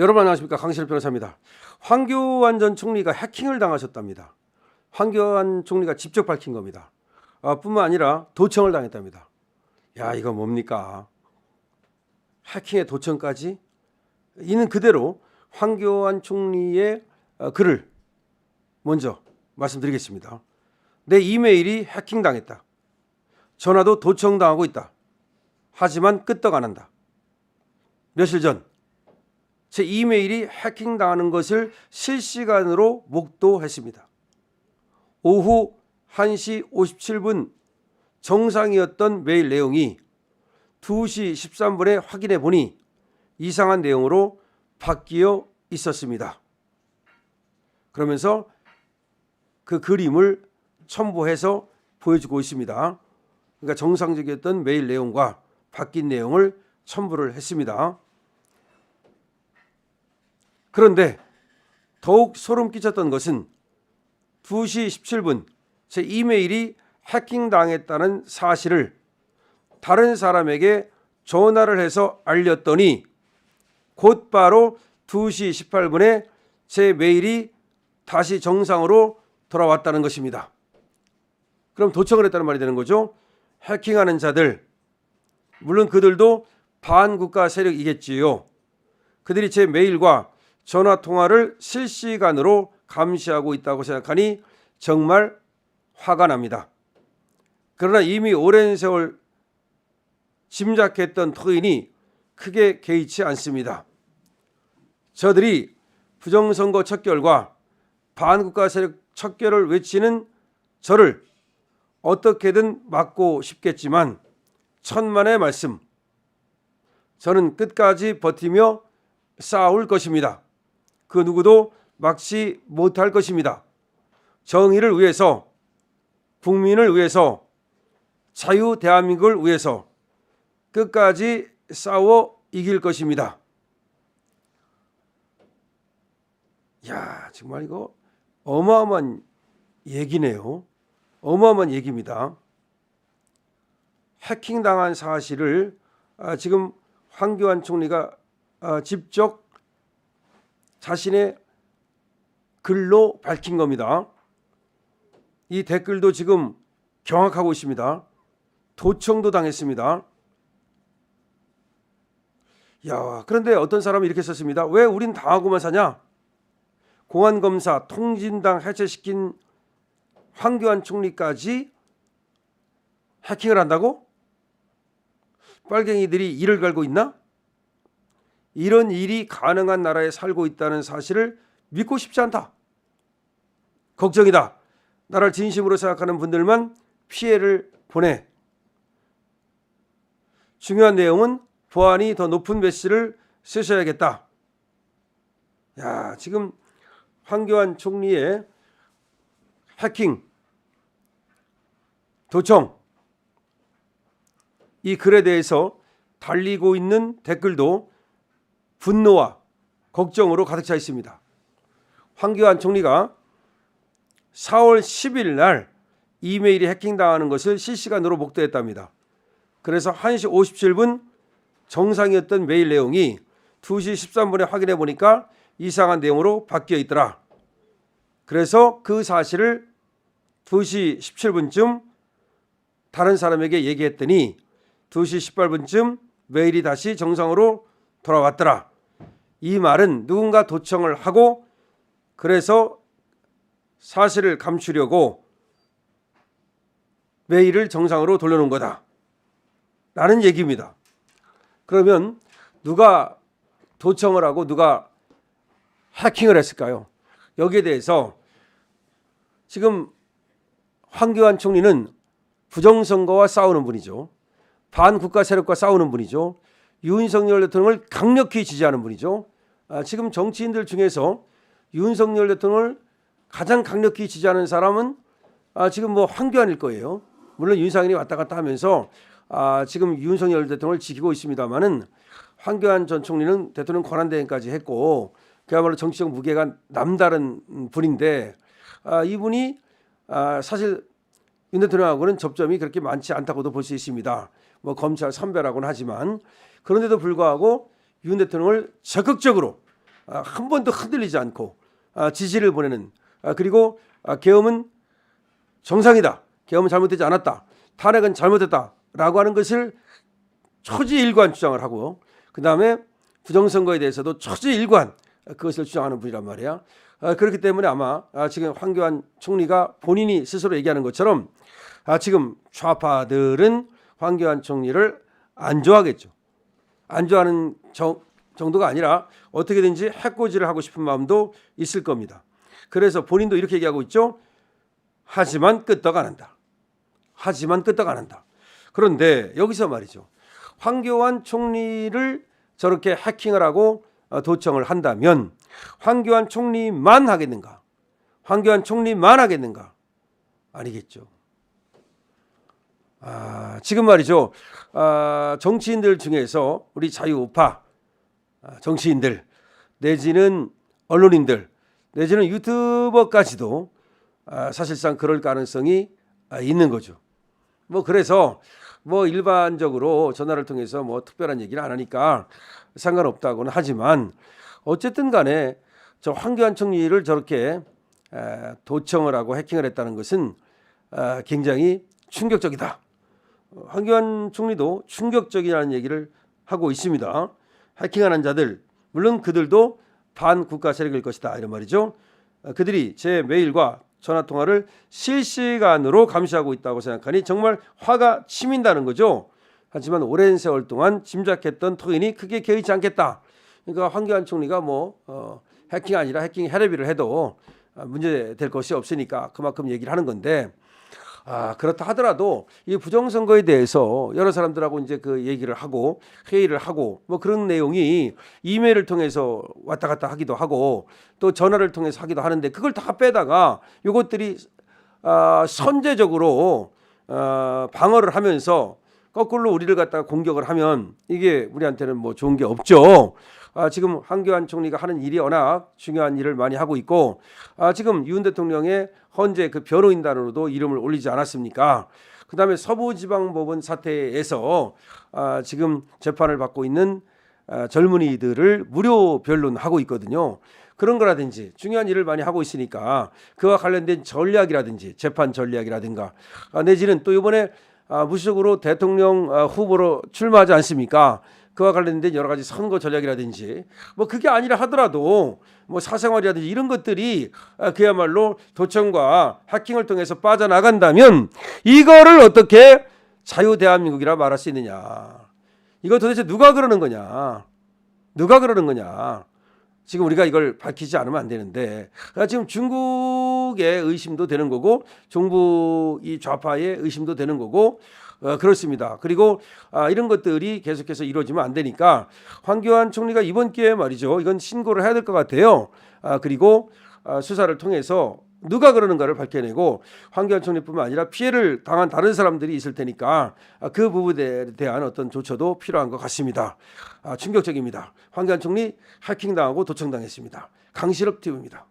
여러분 안녕하십니까, 강신일 변호사입니다. 황교안 전 총리가 해킹을 당하셨답니다. 황교안 총리가 직접 밝힌 겁니다. 뿐만 아니라 도청을 당했답니다. 야, 이거 뭡니까? 해킹의 도청까지? 있는 그대로 황교안 총리의 글을 먼저 말씀드리겠습니다. 내 이메일이 해킹당했다. 전화도 도청당하고 있다. 하지만 끄떡 안 한다. 며칠 전 제 이메일이 해킹당하는 것을 실시간으로 목도했습니다. 오후 1시 57분 정상이었던 메일 내용이 2시 13분에 확인해 보니 이상한 내용으로 바뀌어 있었습니다. 그러면서 그 그림을 첨부해서 보여주고 있습니다. 그러니까 정상적이었던 메일 내용과 바뀐 내용을 첨부를 했습니다. 그런데 더욱 소름 끼쳤던 것은 2시 17분 제 이메일이 해킹당했다는 사실을 다른 사람에게 전화를 해서 알렸더니 곧바로 2시 18분에 제 메일이 다시 정상으로 돌아왔다는 것입니다. 그럼 도청을 했다는 말이 되는 거죠. 해킹하는 자들, 물론 그들도 반국가 세력이겠지요. 그들이 제 메일과 전화 통화를 실시간으로 감시하고 있다고 생각하니 정말 화가 납니다. 그러나 이미 오랜 세월 짐작했던 터이니 크게 개의치 않습니다. 저들이 부정선거 척결과 반국가 세력 척결을 외치는 저를 어떻게든 막고 싶겠지만 천만의 말씀, 저는 끝까지 버티며 싸울 것입니다. 그 누구도 막지 못할 것입니다. 정의를 위해서, 국민을 위해서, 자유 대한민국을 위해서 끝까지 싸워 이길 것입니다. 야, 정말 이거 어마어마한 얘기네요. 어마어마한 얘기입니다. 해킹당한 사실을 지금 황교안 총리가 직접 자신의 글로 밝힌 겁니다. 이 댓글도 지금 경악하고 있습니다. 도청도 당했습니다. 야, 그런데 어떤 사람이 이렇게 썼습니다. 왜 우린 당하고만 사냐? 공안검사 통진당 해체시킨 황교안 총리까지 해킹을 한다고? 빨갱이들이 이를 갈고 있나? 이런 일이 가능한 나라에 살고 있다는 사실을 믿고 싶지 않다. 걱정이다. 나를 진심으로 생각하는 분들만 피해를 보내. 중요한 내용은 보안이 더 높은 메시지를 쓰셔야겠다. 야, 지금 황교안 총리의 해킹, 도청, 이 글에 대해서 달리고 있는 댓글도 분노와 걱정으로 가득 차 있습니다. 황교안 총리가 4월 10일 날 이메일이 해킹당하는 것을 실시간으로 목도했답니다. 그래서 1시 57분 정상이었던 메일 내용이 2시 13분에 확인해 보니까 이상한 내용으로 바뀌어 있더라. 그래서 그 사실을 2시 17분쯤 다른 사람에게 얘기했더니 2시 18분쯤 메일이 다시 정상으로 돌아왔더라. 이 말은 누군가 도청을 하고 그래서 사실을 감추려고 메일을 정상으로 돌려놓은 거다 라는 얘기입니다. 그러면 누가 도청을 하고 누가 해킹을 했을까요? 여기에 대해서 지금 황교안 총리는 부정선거와 싸우는 분이죠. 반국가 세력과 싸우는 분이죠. 윤석열 대통령을 강력히 지지하는 분이죠. 지금 정치인들 중에서 윤석열 대통령을 가장 강력히 지지하는 사람은 지금 뭐 황교안일 거예요. 물론 윤상현이 왔다 갔다 하면서 지금 윤석열 대통령을 지키고 있습니다만은 황교안 전 총리는 대통령 권한대행까지 했고 그야말로 정치적 무게가 남다른 분인데 이분이 사실 윤 대통령하고는 접점이 그렇게 많지 않다고도 볼 수 있습니다. 뭐 검찰 선배라고는 하지만 그런데도 불구하고 윤 대통령을 적극적으로 한 번도 흔들리지 않고 지지를 보내는 그리고 계엄은 정상이다. 계엄은 잘못되지 않았다. 탄핵은 잘못됐다라고 하는 것을 초지일관 주장을 하고 그다음에 부정선거에 대해서도 초지일관 그것을 주장하는 분이란 말이야. 그렇기 때문에 아마 지금 황교안 총리가 본인이 스스로 얘기하는 것처럼 지금 좌파들은 황교안 총리를 안 좋아하겠죠. 안 좋아하는 정도가 아니라 어떻게든지 해코지를 하고 싶은 마음도 있을 겁니다. 그래서 본인도 이렇게 얘기하고 있죠. 하지만 끄떡 안 한다. 하지만 끄떡 안 한다. 그런데 여기서 말이죠. 황교안 총리를 저렇게 해킹을 하고 도청을 한다면 황교안 총리만 하겠는가? 황교안 총리만 하겠는가? 아니겠죠. 지금 말이죠. 정치인들 중에서 우리 자유우파 정치인들 내지는 언론인들 내지는 유튜버까지도 사실상 그럴 가능성이 있는 거죠. 뭐 그래서 뭐 일반적으로 전화를 통해서 뭐 특별한 얘기를 안 하니까 상관없다고는 하지만 어쨌든 간에 저 황교안 총리를 저렇게 도청을 하고 해킹을 했다는 것은 굉장히 충격적이다. 황교안 총리도 충격적이라는 얘기를 하고 있습니다. 해킹하는 자들 물론 그들도 반국가 세력일 것이다 이런 말이죠. 그들이 제 메일과 전화통화를 실시간으로 감시하고 있다고 생각하니 정말 화가 치민다는 거죠. 하지만 오랜 세월 동안 짐작했던 터인이 크게 개의치 않겠다. 그러니까 황교안 총리가 뭐 해킹 아니라 해킹 헤레비를 해도 문제될 것이 없으니까 그만큼 얘기를 하는 건데 그렇다 하더라도 이 부정선거에 대해서 여러 사람들하고 이제 그 얘기를 하고 회의를 하고 뭐 그런 내용이 이메일을 통해서 왔다 갔다 하기도 하고 또 전화를 통해서 하기도 하는데 그걸 다 빼다가 이것들이 선제적으로 방어를 하면서 거꾸로 우리를 갖다가 공격을 하면 이게 우리한테는 뭐 좋은 게 없죠. 지금 황교안 총리가 하는 일이 워낙 중요한 일을 많이 하고 있고 지금 윤 대통령의 헌재 그 변호인단으로도 이름을 올리지 않았습니까? 그다음에 서부지방법원 사태에서 지금 재판을 받고 있는 젊은이들을 무료 변론하고 있거든요. 그런 거라든지 중요한 일을 많이 하고 있으니까 그와 관련된 전략이라든지 재판 전략이라든가 내지는 또 이번에 무소속으로 대통령 후보로 출마하지 않습니까? 그와 관련된 여러 가지 선거 전략이라든지 뭐 그게 아니라 하더라도 뭐 사생활이라든지 이런 것들이 그야말로 도청과 해킹을 통해서 빠져나간다면 이거를 어떻게 자유대한민국이라 말할 수 있느냐. 이거 도대체 누가 그러는 거냐. 누가 그러는 거냐. 지금 우리가 이걸 밝히지 않으면 안 되는데 지금 중국의 의심도 되는 거고 정부 이 좌파의 의심도 되는 거고 그렇습니다. 그리고 이런 것들이 계속해서 이루어지면 안 되니까 황교안 총리가 이번 기회에 말이죠. 이건 신고를 해야 될 것 같아요. 그리고 수사를 통해서 누가 그러는가를 밝혀내고 황교안 총리뿐만 아니라 피해를 당한 다른 사람들이 있을 테니까 그 부분에 대한 어떤 조처도 필요한 것 같습니다. 충격적입니다. 황교안 총리 해킹당하고 도청당했습니다. 강실업 TV입니다.